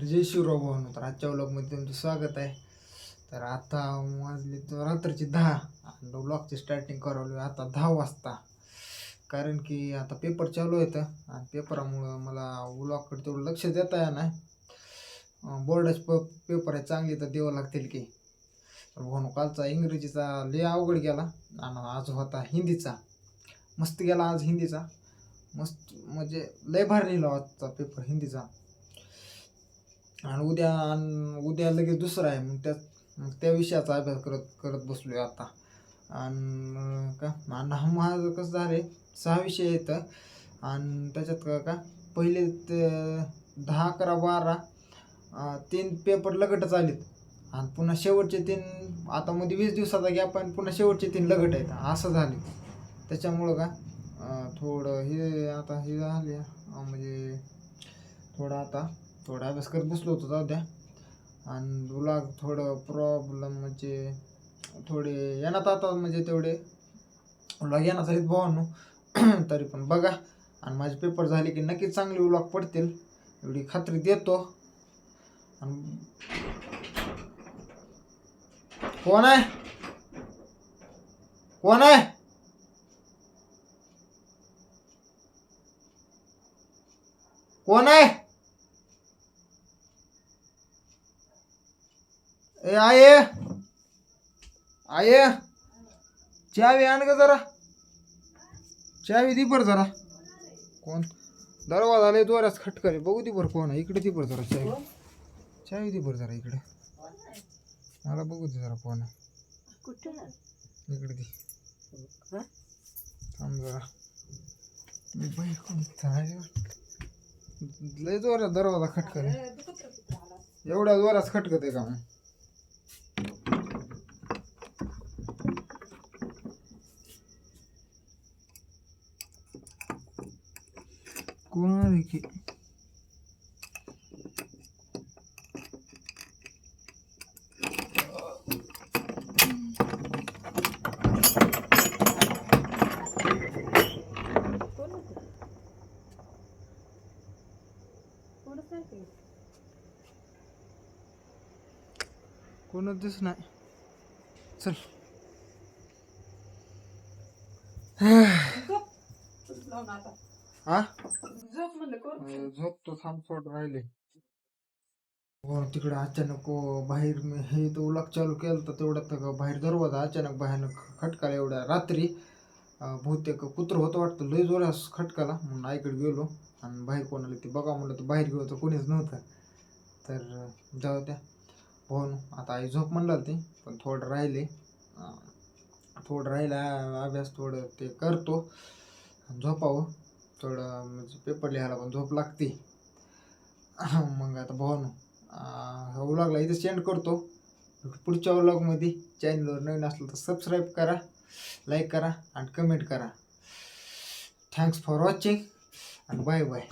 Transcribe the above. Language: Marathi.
जय शिवराव भावांनो. तर आजच्या व्लॉगमध्ये तुमचं स्वागत आहे. तर आता वाजले तर रात्रीचे 10 आणि व्लॉगची स्टार्टिंग करावली आता 10 वाजता. कारण की आता पेपर चालू आहेत आणि पेपरामुळं मला व्लॉगकडे तेवढं लक्ष देता येणार नाही. बोर्डाचे पेपर आहे, चांगले तर द्यावं लागतील की. तर भावांनो, कालचा इंग्रजीचा लय अवघड गेला आणि आज होता हिंदीचा. मस्त गेला आज हिंदीचा. मस्त म्हणजे लय भारी लिहिला आजचा पेपर हिंदीचा. आणि उद्या लगेच दुसरा आहे. मग त्या विषयाचा अभ्यास करत करत बसलोय आता. आणि का आणि माझं कसं झालं 6 विषय आहेत आणि त्याच्यात का पहिले 10, 11, 12 3 पेपर लगटच आलेत आणि पुन्हा शेवटचे 3 आता मध्ये 20 दिवसाचा गॅप आणि पुन्हा शेवटचे 3 लगट आहेत असं झाले. त्याच्यामुळं का थोडं हे आता हे झाले म्हणजे थोडा अभ्यास करत बसलो होतो. जाऊ द्या. आणि तुला थोडं प्रॉब्लेम म्हणजे थोडे येणार आता म्हणजे तेवढे व्लॉग येणार आहेत भावांनो. तरी पण बघा आणि माझे पेपर झाले की नक्कीच चांगले व्लॉग पडतील एवढी खात्री देतो. आणि कोण आहे कोण आहे कोण आहे ए आये आये चावी आण ग जरा. चावी दे बरं जरा. कोण दरवाजा लय जोरात खटकले. बघू दे बरं कोण आहे. इकडे दे बरं जरा चावी. चावी दे बरं जरा इकडे. मला बघू दे जरा कोण आहे. इकडे दे. थांब जरा. बाई कोण लय जोरात दरवाजा खटकले. एवढ्या जोरात खटकत आहे का मग? कोण आहे की कोणच दिस नाही. चल हा झोपतो. थांब थोडं राहिले. तिकडे अचानक बाहेर हे तो उलक चालू केलं तर तेवढ्यात बाहेर दरवाजा अचानक बाहेर खटकाला एवढ्या रात्री. बहुतेक कुत्र होतं वाटतं. लय जोरात खटकाला. म्हणून आईकडे गेलो आणि बाहेर कोणाला ते बघा म्हणलं तर बाहेर गेलो तर कोणीच नव्हतं. तर जाऊ द्या भाऊन. आता आई झोप म्हणलं ते पण थोडं राहिले. अभ्यास थोडं ते करतो. झोपावं थोडं म्हणजे पेपर लिहायला पण झोप लागते. मग आता भाऊन हा व्लॉगला इथे सेंड करतो. पुढच्या व्लॉगमध्ये चॅनलवर नवीन असलं तर सबस्क्राईब करा, लाईक करा आणि कमेंट करा. थँक्स फॉर वॉचिंग आणि बाय बाय.